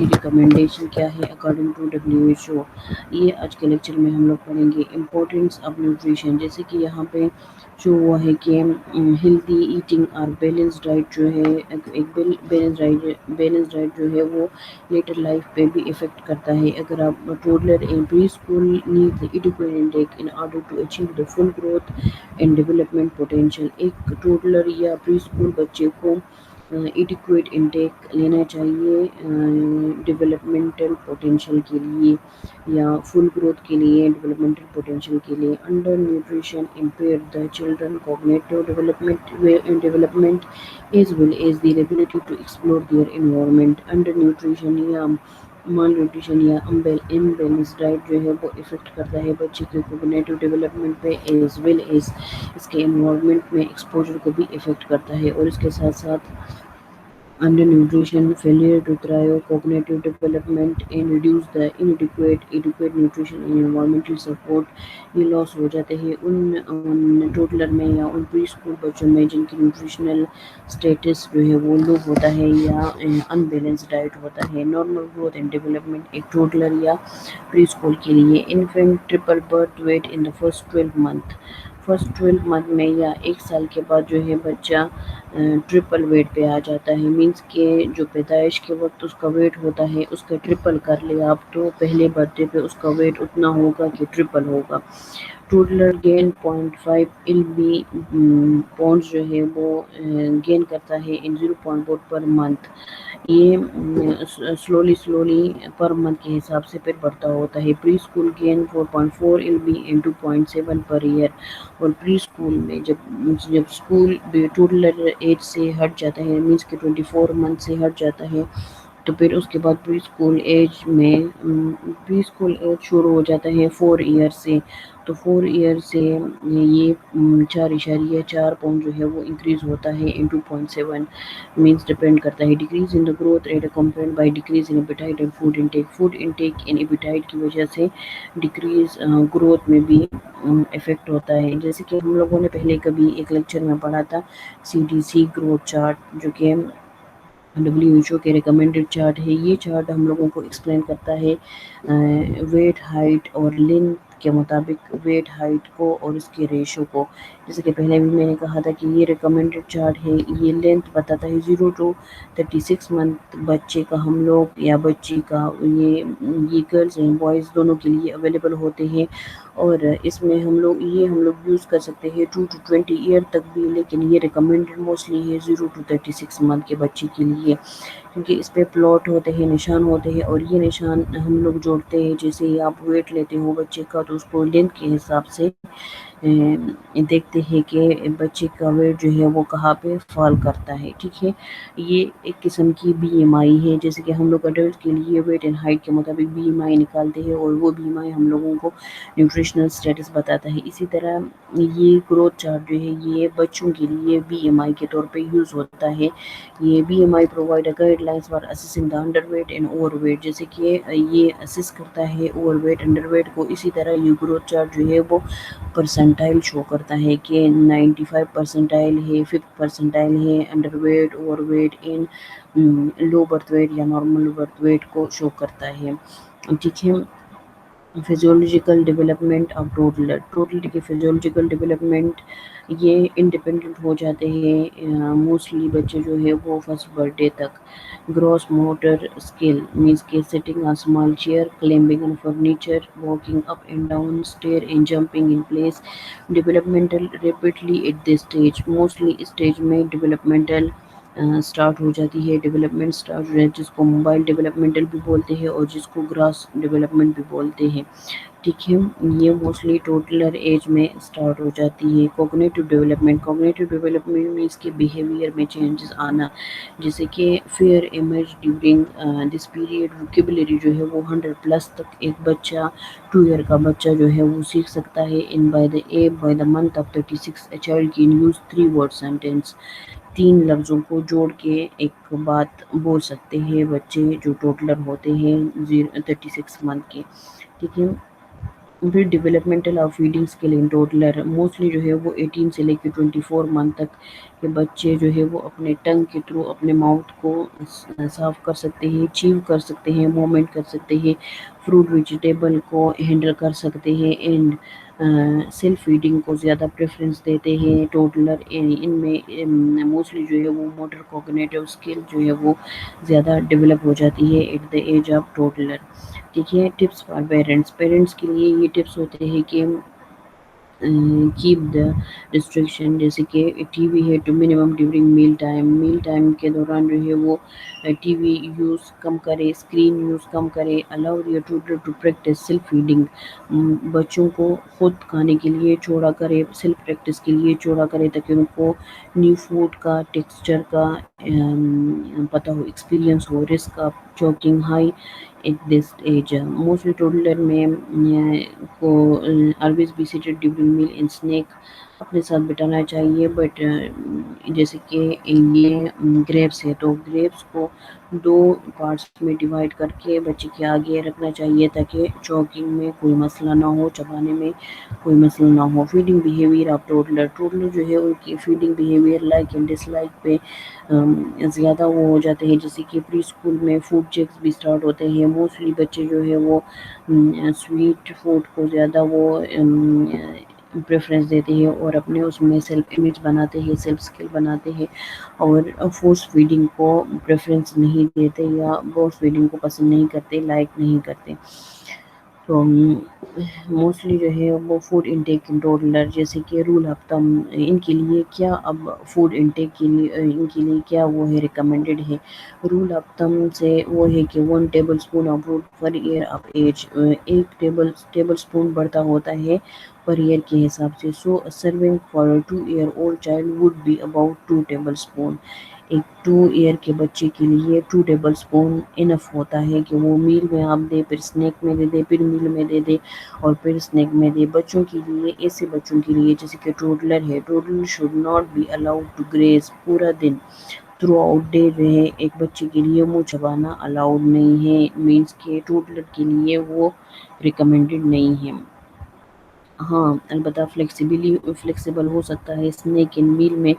کی ریکمنڈیشن کیا ہے اکارڈنگ ٹو WHO. یہ آج کے لیکچر میں ہم لوگ پڑھیں گے امپورٹینس آف نیوٹریشن. جیسے کہ یہاں پہ جو ہوا ہے کہ ہیلتھی ایٹنگ اور بیلنس ڈائٹ جو ہے ایک بیلنس ڈائٹ جو ہے وہ لیٹر لائف پہ بھی افیکٹ کرتا ہے. اگر آپ toddler in preschool need adequate intake in order to achieve the full growth and development potential. ایک ٹوڈلر یا پری اسکول بچے کو ایڈیکویٹ انٹیک لینا چاہیے ڈیولپمنٹل پوٹینشیل کے لیے یا فل گروتھ کے لیے ڈیولپمنٹل پوٹینشیل کے لیے. Undernutrition impair the children cognitive development as well as their ability to explore their environment. Undernutrition یا مال نیوٹریشن یا امبیلنس ڈائٹ جو ہے وہ افیکٹ کرتا ہے بچے کے کوگنیٹو ڈیولپمنٹ پہ ایز ویل ایز اس کے انوائرمنٹ میں ایکسپوجر کو بھی افیکٹ کرتا ہے. اور اس کے ساتھ ساتھ undernutrition failure to thrive cognitive development and reduce the adequate nutrition and environmental support. یہ لاس ہو جاتے ہیں ان ٹوڈلر میں یا ان پری اسکول بچوں میں جن کی نیوٹریشنل اسٹیٹس جو ہے وہ لو ہوتا ہے یا ان بیلنس ڈائٹ ہوتا ہے. نارمل گروتھ اینڈ ڈیولپمنٹ ایک ٹوڈلر یا پری اسکول کے لیے. Infant triple birth weight in the first 12 month میں یا ایک سال کے بعد جو ہے بچہ ٹرپل ویٹ پہ آ جاتا ہے. مینس کہ جو پیدائش کے وقت اس کا ویٹ ہوتا ہے اس کا ٹرپل کر لے آپ تو پہلے برتھ ڈے پہ اس کا ویٹ اتنا ہوگا کہ ٹرپل ہوگا. ٹوڈلر گین 0.5 LB پاؤنڈز جو ہے وہ گین کرتا ہے ان 0.4 پر منتھ. یہ سلولی پر منتھ کے حساب سے پھر بڑھتا ہوتا ہے. پری اسکول گین 4.4 LB ان 2.7 پر ایئر. اور پری اسکول میں جب اسکول ٹوڈلر ایج سے ہٹ جاتا ہے مینس کہ 24 منتھ سے ہٹ جاتا ہے تو پھر اس کے بعد پری اسکول ایج شروع ہو جاتا ہے 4 ایئر سے. تو 4 ایئر سے یہ 4.4 پاؤنڈ جو ہے وہ انکریز ہوتا ہے ان 2.7 مینس ڈپینڈ کرتا ہے. Decrease in the growth rate accompanied by decrease in appetite and food intake in appetite کی وجہ سے ڈیکریز گروتھ میں بھی افیکٹ ہوتا ہے. جیسے کہ ہم لوگوں نے پہلے کبھی ایک لیکچر میں پڑھا تھا CDC گروتھ چارٹ جو کہ WHO کے ریکمینڈڈ چارٹ ہے. یہ چارٹ ہم لوگوں کو ایکسپلین کرتا ہے ویٹ ہائٹ اور لینتھ کے مطابق ویٹ ہائٹ کو اور اس کے ریشو کو. جیسے کہ پہلے بھی میں نے کہا تھا کہ یہ ریکمینڈڈ چارٹ ہے. یہ لینتھ بتاتا ہے 0 to 36 منتھ بچے کا ہم لوگ یا بچی کا یہ گرلز اینڈ بوائز دونوں کے لیے اویلیبل ہوتے ہیں. اور اس میں ہم لوگ یوز کر سکتے ہیں 2 to 20 ایئر تک بھی. لیکن یہ ریکمینڈڈ موسٹلی ہے 0 to 36 منتھ کے بچے کے لیے کیونکہ اس پہ پلاٹ ہوتے ہیں نشان ہوتے ہیں اور یہ نشان ہم لوگ جوڑتے ہیں. جیسے ہی آپ ویٹ لیتے ہو بچے کا تو اس کو لینتھ کے حساب سے دیکھتے ہیں کہ بچے کا ویٹ جو ہے وہ کہاں پہ فال کرتا ہے. ٹھیک ہے یہ ایک قسم کی BMI ہے. جیسے کہ ہم لوگ اڈلٹ کے لیے ویٹ اینڈ ہائٹ کے مطابق BMI نکالتے ہیں اور وہ BMI ہم لوگوں کو نیوٹریشنل اسٹیٹس بتاتا ہے. اسی طرح یہ گروتھ چارٹ جو ہے یہ بچوں کے لیے BMI کے طور پہ یوز ہوتا ہے. یہ BMI provide guidelines for assessing the underweight and overweight. جیسے کہ یہ اسیس کرتا ہے اوور ویٹ انڈر ویٹ کو. اسی طرح یہ گروتھ چارٹ جو ہے وہ پرسنٹائل شو کرتا ہے کہ 95 پرسنٹائل ہے 5 پرسنٹائل ہے underweight overweight in low birth weight یا نارمل برتھ ویٹ کو شو کرتا ہے. ٹھیک ہے فیزیولوجیکل ڈیولپمنٹ آف ٹوڈلر کی فیزیولوجیکل ڈیولپمنٹ یہ انڈیپینڈنٹ ہو جاتے ہیں موسٹلی بچے جو ہے وہ فرسٹ برتھ ڈے تک. گراس موٹر اسکل مینس کے sitting on small chair climbing on furniture walking up and down stair and jumping in place. Developmental rapidly at this stage. Mostly stage میں developmental start ہو جاتی ہے. Development start ہو جاتی ہے جس کو mobile developmental بھی بولتے ہیں اور جس کو گراس ڈیولپمنٹ بھی بولتے ہیں. ٹھیک ہے یہ موسٹلی ٹوڈلر ایج میں سٹارٹ ہو جاتی ہے. کوگنیٹو ڈیولپمنٹ میں اس کے بیہیویئر میں چینجز آنا جیسے کہ fear emerge during this period. Vocabulary جو ہے وہ 100+ تک ایک بچہ 2 ایئر کا بچہ جو ہے وہ سیکھ سکتا ہے. By the month of 36 a child can use 3-word sentence. 3 لفظوں کو جوڑ کے ایک بات بول سکتے ہیں بچے جو ٹوڈلر ہوتے ہیں 36 منتھ کے. ٹھیک ہے پھر ڈیولپمنٹل اور فیڈنگ اسکل ان ٹوٹلر موسٹلی جو ہے وہ 18 سے لے کے 24 منتھ تک کے بچے جو ہے وہ اپنے ٹنگ کے تھرو اپنے ماؤتھ کو صاف کر سکتے ہیں، چیو کر سکتے ہیں، موومنٹ کر سکتے ہیں، فروٹ ویجیٹیبل کو ہینڈل کر سکتے ہیں، اینڈ سیلف فیڈنگ کو زیادہ پریفرنس دیتے ہیں ٹوٹلر۔ ان میں موسٹلی جو ہے وہ موٹر کوگنیٹو اسکل جو ہے وہ زیادہ ڈیولپ ہو جاتی ہے ایٹ دا ایج آف ٹوٹلر۔ ٹھیک ہے، ٹپس فار پیرنٹس، پیرنٹس کے لیے یہ ٹپس ہوتے ہیں کہ کیپ دا ریسٹرکشن، جیسے کہ ٹی وی ہے to minimum during meal time, meal time کے دوران جو ہے وہ ٹی وی یوز کم کرے، اسکرین یوز کم کرے۔ Allow their toddler to practise self feeding, بچوں کو خود کھانے کے لیے چھوڑا کرے، سیلف پریکٹس کے لیے چھوڑا کرے تاکہ ان کو نیو فوڈ کا ٹیکسچر کا پتہ ہو، ایکسپیرئنس ہو۔ Risk of choking high at this age, mostly toddler میں کو always be seated during meal and snack اپنے ساتھ بٹانا چاہیے، بٹ جیسے کہ یہ گریپس ہے تو گریپس کو دو پارٹس میں ڈیوائڈ کر کے بچے کے آگے رکھنا چاہیے تاکہ چوکنگ میں کوئی مسئلہ نہ ہو، چبانے میں کوئی مسئلہ نہ ہو۔ Feeding behaviour of toddler, toddler جو ہے ان کی feeding behaviour like and dislike پہ زیادہ وہ ہو جاتے ہیں، جیسے کہ پری اسکول میں فوڈ چیکس بھی اسٹارٹ ہوتے ہیں۔ موسٹلی بچے جو ہے وہ سویٹ فوڈ کو زیادہ وہ پریفرنس دیتے ہیں اور اپنے اس میں سیلف امیج بناتے ہیں، سیلف اسکل بناتے ہیں، اور فورس فیڈنگ کو پریفرنس نہیں دیتے یا فورس فیڈنگ کو پسند نہیں کرتے، لائک نہیں کرتے۔ تو موسٹلی جو ہے وہ فوڈ انٹیک ان ٹوڈلر، جیسے کہ رول آف تھم ان کے لیے کیا، اب فوڈ انٹیک کے لیے ان کے لیے کیا وہ ہے ریکمینڈڈ ہے۔ رول آف تھم سے وہ ہے کہ 1 tablespoon of food per year of age, ایک ٹیبل اسپون بڑھتا ہوتا ہے پر ایئر کے حساب سے۔ So serving for 2 year old child would be about 2 tablespoon, ایک 2 ایئر کے بچے کے لیے 2 ٹیبل اسپون انف ہوتا ہے کہ وہ میل میں آپ دے، پھر اسنیک میں دے دے، پھر میل میں دے دے اور پھر اسنیک میں دے۔ بچوں کے لیے، ایسے بچوں کے لیے جیسے کہ ٹوڈلر ہے، toddler should not be allowed to graze پورا دن تھرو آؤٹ ڈے جو ہے ایک بچے کے لیے منہ چبانا الاؤڈ نہیں ہے، مینس کہ ٹوڈلر کے لیے وہ ریکمینڈڈ نہیں ہے۔ ہاں البتہ فلیکسیبل ہو سکتا ہے اسنیک ان میل میں،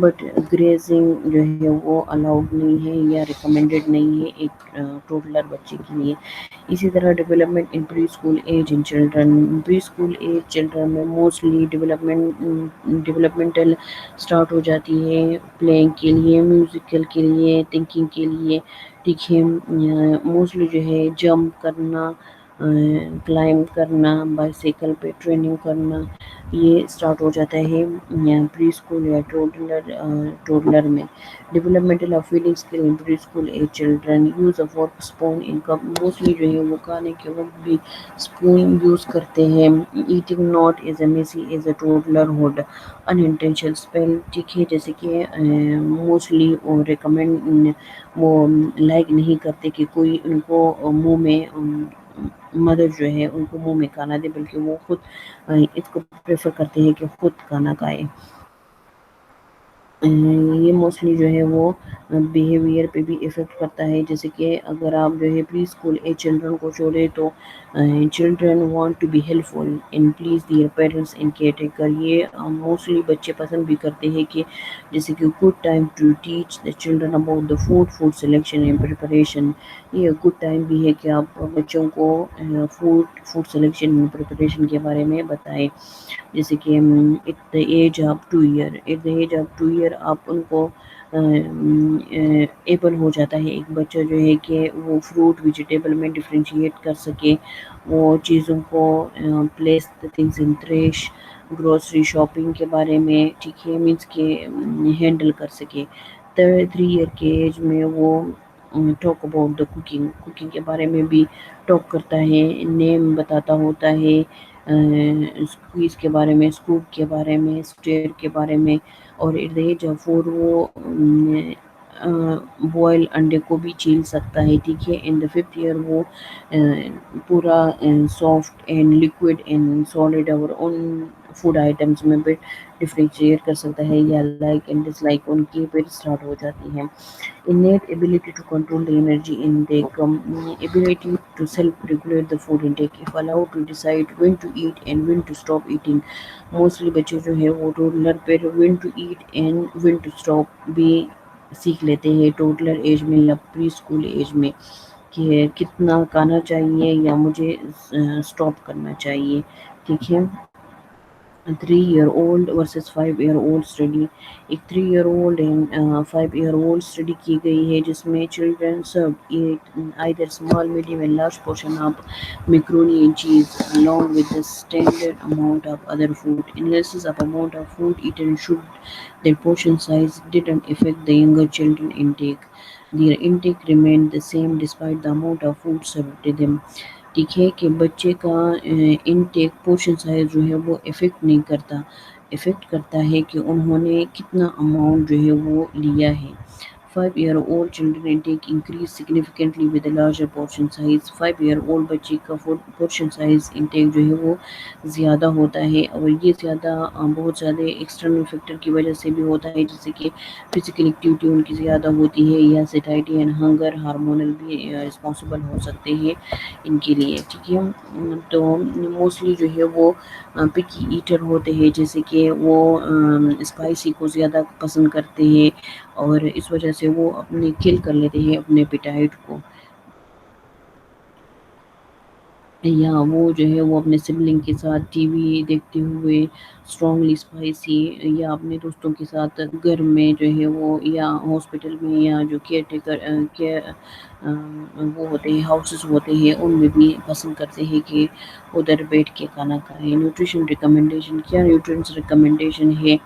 بٹ گریزنگ جو ہے وہ الاؤڈ نہیں ہے یا ریکمینڈڈ نہیں ہے ایک ٹوڈلر بچے کے لیے۔ اسی طرح development in preschool age in children, preschool age children میں موسٹلی ڈیولپمنٹل اسٹارٹ ہو جاتی ہے، پلینگ کے لیے، میوزیکل کے لیے، تھنکنگ کے لیے۔ ٹھیک ہے، موسٹلی جو ہے جمپ کرنا، کلائم کرنا، بائیسیکل پہ ٹریننگ کرنا، یہ اسٹارٹ ہو جاتا ہے پری اسکول یا ٹوڈلر میں۔ Developmental of feeding skill in preschool age children, use of fork spoon in cup, mostly جو ہے وہ کھانے کے وقت بھی اسپون یوز کرتے ہیں۔ Eating not as a messy as a toddlerhood, unintentional spill, ٹھیک ہے، جیسے کہ موسٹلی وہ ریکمینڈ وہ لائک نہیں کرتے کہ کوئی ان کو منہ میں، مدر جو ہے ان کو منہ میں کھانا دے، بلکہ وہ خود اس کو پریفر کرتے ہیں کہ خود کھانا کھائے۔ یہ موسٹلی جو ہے وہ بیہیویئر پہ بھی افیکٹ کرتا ہے، جیسے کہ اگر آپ جو ہے پری اسکول ایج چلڈرن کو چھوڑے تو children want to be helpful in please their parents in caretaker, یہ موسٹلی بچے پسند بھی کرتے ہیں کہ جیسے کہ good time to teach the children about the food selection and preparation, یہ گڈ ٹائم بھی ہے کہ آپ بچوں کو فوڈ سلیکشن اینڈ پریپریشن کے بارے میں بتائیں۔ جیسے کہ at the age of 2 year آپ ان کو ایبل ہو جاتا ہے ایک بچہ جو ہے کہ وہ فروٹ ویجیٹیبل میں ڈفرینشیٹ کر سکے، وہ چیزوں کو پلیس تھنگز ان تریش، گروسری شاپنگ کے بارے میں، ٹھیک ہے، مینس کہ ہینڈل کر سکے۔ 3 ایئر کے ایج میں وہ ٹاک اباؤٹ دا کوکنگ کے بارے میں بھی ٹاک کرتا ہے، نیم بتاتا ہوتا ہے، اسکویز کے بارے میں، اسکوپ کے بارے میں، اسٹیر کے بارے میں، اور ایٹ دا ایج آف 4 وہ بوائل انڈے کو بھی چھیل سکتا ہے، ٹھیک ہے۔ ان دا 5th ایئر وہ پورا soft and liquid and solid اور اون فوڈ آئٹمس میں بھی ڈفرینشیٹ کر سکتا ہے، یا لائک اینڈ ڈس لائک ان کی پھر اسٹارٹ ہو جاتی ہیں۔ Innate ability to control the energy intake, ability to self-regulate the food intake, if allowed to decide when to eat and when to stop eating. Mostly بچے جو ہے وہ toddler پہ when to eat and when to stop بھی سیکھ لیتے ہیں toddler age میں یا پری اسکول ایج میں، کہ کتنا کھانا چاہیے یا مجھے اسٹاپ کرنا چاہیے، ٹھیک ہے۔ 3 year old versus 5 year old study, ایک 3 year old and 5 year old study کی گئی ہے جس میں children serve at either small, medium and large portion of macaroni and cheese along with the standard amount of other food. Analysis of amount of food eaten showed that portion size didn't affect the younger children intake. Their intake remained the same despite the amount of food served to them. ٹھیک ہے کہ بچے کا intake portion size جو ہے وہ effect نہیں کرتا، افیکٹ کرتا ہے کہ انہوں نے کتنا اماؤنٹ جو ہے وہ لیا ہے۔ 5 year old children intake increase significantly with a larger portion size. 5 year old بچے کا پورشن سائز انٹیک جو ہے وہ زیادہ ہوتا ہے، اور یہ زیادہ بہت زیادہ ایکسٹرنل فیکٹر کی وجہ سے بھی ہوتا ہے، جیسے کہ فزیکل ایکٹیویٹی ان کی زیادہ ہوتی ہے، یا سیٹائٹی اینڈ ہنگر ہارمونل بھی رسپانسبل ہو سکتے ہیں ان کے لیے، ٹھیک ہے۔ تو موسٹلی جو ہے وہ پکی ایٹر ہوتے ہیں، جیسے کہ وہ اسپائسی کو زیادہ پسند کرتے ہیں، اور اس وجہ سے وہ اپنے کل کر لیتے ہیں اپنے پیٹائٹ کو، یا وہ جو ہے وہ اپنے سبلنگ کے ساتھ ٹی وی دیکھتے ہوئے اسٹرانگلی اسپائسی، یا اپنے دوستوں کے ساتھ گھر میں جو ہے وہ، یا ہاسپٹل میں، یا جو کیئر ٹیکر وہ ہوتے ہیں ہاؤسز ہوتے ہیں ان میں بھی پسند کرتے ہیں کہ ادھر بیٹھ کے کھانا کھائیں۔ نیوٹریشن ریکمنڈیشن، کیا نیوٹرینس ریکمنڈیشن ہے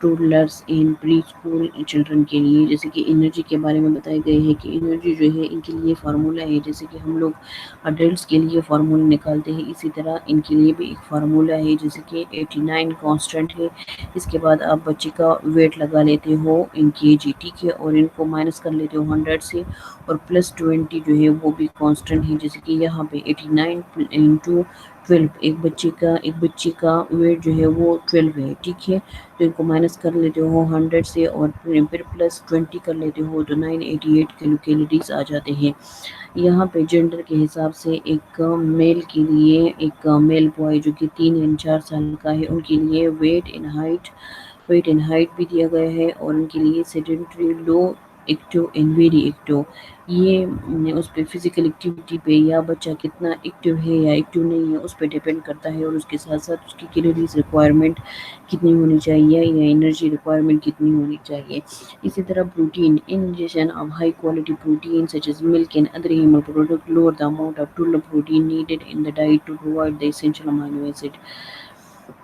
ٹوڈلرس ان پری اسکول چلڈرن کے لیے؟ جیسے کہ انرجی کے بارے میں بتایا گئے ہے کہ انرجی جو ہے ان کے لیے فارمولہ ہے، جیسے کہ ہم لوگ اڈلٹس کے لیے فارمولہ نکالتے ہیں، اسی طرح ان کے لیے بھی ایک فارمولہ ہے، جیسے کہ 89 کانسٹنٹ ہے، اس کے بعد آپ بچے کا ویٹ لگا لیتے ہو ان کے جی، ٹھیک ہے، اور ان کو مائنس کر لیتے ہو 100 سے، اور پلس 20 جو ہے وہ بھی کانسٹنٹ ہے، جیسے کہ یہاں پہ 89 انٹو 12، ایک بچے کا ویٹ جو ہے وہ 12 ہے، ٹھیک ہے، تو ان کو مائنس کر لیتے ہو 100 سے، اور پھر پلس 20 کر لیتے ہو تو 988 کلو کیلوریز آ جاتے ہیں۔ یہاں پہ جینڈر کے حساب سے ایک میل کے لیے، ایک میل بوائے جو کہ 3 یا 4 سال کا ہے، ان کے لیے ویٹ اینڈ ہائٹ بھی دیا گیا ہے، اور ان کے لیے sedentary, low active and very active, یہ اس پہ فزیکل ایکٹیویٹی پہ، یا بچہ کتنا ایکٹیو ہے یا ایکٹیو نہیں ہے اس پہ ڈیپینڈ کرتا ہے، اور اس کے ساتھ ساتھ اس کی کیلوریز ریکوائرمنٹ کتنی ہونی چاہیے یا انرجی ریکوائرمنٹ کتنی ہونی چاہیے۔ اسی طرح protein, ingestion of high quality protein such as milk and other animal products lower the amount of total protein needed in the diet to provide the essential amino acid.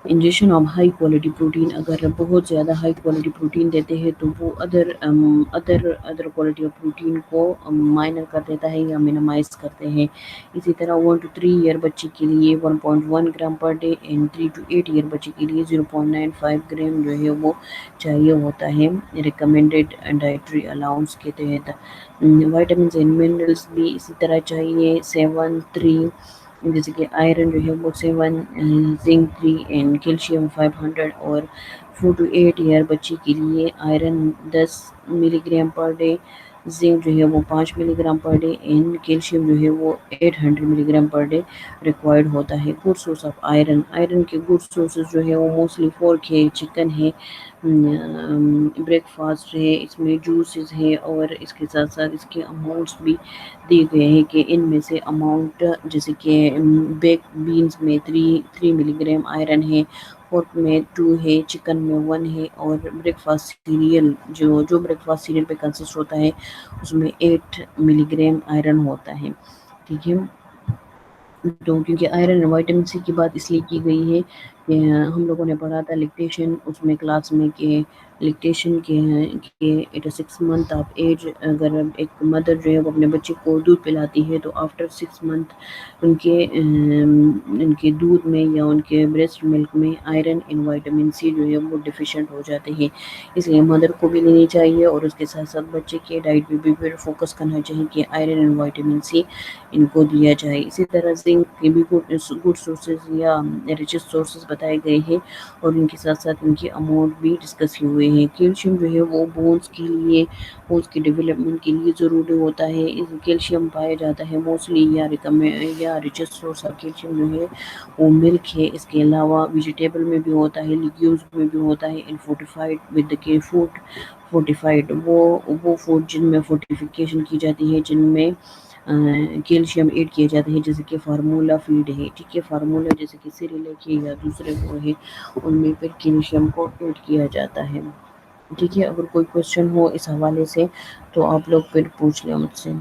Injection of high quality protein, اگر بہت زیادہ high quality protein دیتے ہیں تو وہ other quality of protein کو minor کر دیتا ہے یا منیمائز کرتے ہیں۔ اسی طرح 1 to 3 year بچے کے لیے 1.1 gram per day, and 3 to 8 year بچے کے لیے 0.95 گرام جو ہے وہ چاہیے ہوتا ہے ریکمینڈیڈ ڈائٹری الاؤنس کے تحت۔ وائٹامنس اینڈ منرلس بھی اسی طرح چاہیے، 7 3، جیسے کہ آئرن جو ہے وہ 7، زنک 3 اینڈ کیلشیم 500، اور 4 to 8 ایئر بچے کے لیے آئرن 10 ملی گرام پر ڈے، زنک جو ہے وہ 5 ملی gram per day, and calcium جو ہے وہ 800 ملی گرام پر ڈے ریکوائرڈ ہوتا ہے۔ Good source of iron, iron کے گڈ سورسز جو ہے وہ موسٹلی فورک ہے، چکن ہے، بریک فاسٹ ہے، اس میں جوسز ہے، اور اس کے ساتھ ساتھ اس کے اماؤنٹس بھی دیے گئے ہیں کہ ان میں سے اماؤنٹ، جیسے کہ بیک بینز میں 3 ملی گرام آئرن ہے، پورک میں 2 ہے، چکن میں 1 ہے، اور بریک فاسٹ سیریل جو بریک فاسٹ سیریل پہ کنسسٹ ہوتا ہے اس میں 8 ملی گرام آئرن ہوتا ہے، ٹھیک ہے۔ تو کیونکہ آئرن اور وائٹامن سی کی بات اس لیے کی گئی ہے کہ ہم لوگوں نے پڑھا تھا لیکٹیشن اس میں کلاس میں، کہ لیکٹیشن کے 6 منتھ آف ایج اگر ایک مدر جو ہے وہ اپنے بچے کو دودھ پلاتی ہے تو آفٹر 6 منتھ ان کے دودھ میں یا ان کے بریسٹ ملک میں آئرن اینڈ وائٹامن سی جو ہے وہ ڈیفیشینٹ ہو جاتے ہیں، اس لیے مدر کو بھی لینی چاہیے، اور اس کے ساتھ ساتھ بچے کے ڈائٹ پہ بھی پھر فوکس کرنا چاہیے کہ آئرن اینڈ وائٹامن سی ان کو دیا جائے۔ اسی طرح زنک کے بھی گڈ سورسز یا ریچس سورسز بتائے گئے ہیں اور ان کے ساتھ ساتھ ان کی اماؤنٹ بھی ڈسکس ہوئے ہیں۔ کیلشیم جو ہے وہ بونس کے لیے، بونس کی ڈیولپمنٹ کے لیے ضروری ہوتا ہے۔ اس کیلشیم پایا جاتا ہے موسٹلی یا ریچسٹ سورس آف کیلشیم جو ہے وہ ملک ہے۔ اس کے علاوہ ویجیٹیبل میں بھی ہوتا ہے، لیگیومز میں بھی ہوتا ہے، ان فورٹیفائڈ ود کے فوڈ فورٹیفائڈ وہ فوڈ جن میں فورٹیفیکیشن کی جاتی ہے، جن میں کیلشیم ایڈ کیے جاتے ہیں، جیسے کہ فارمولا فیڈ ہے، ٹھیک ہے، فارمولا جیسے کہ سیریلیک ہے یا دوسرے وہ ہے، ان میں پھر کیلشیم کو ایڈ کیا جاتا ہے، ٹھیک ہے۔ اگر کوئی کوشچن ہو اس حوالے سے تو آپ لوگ پھر پوچھ لیں مجھ سے۔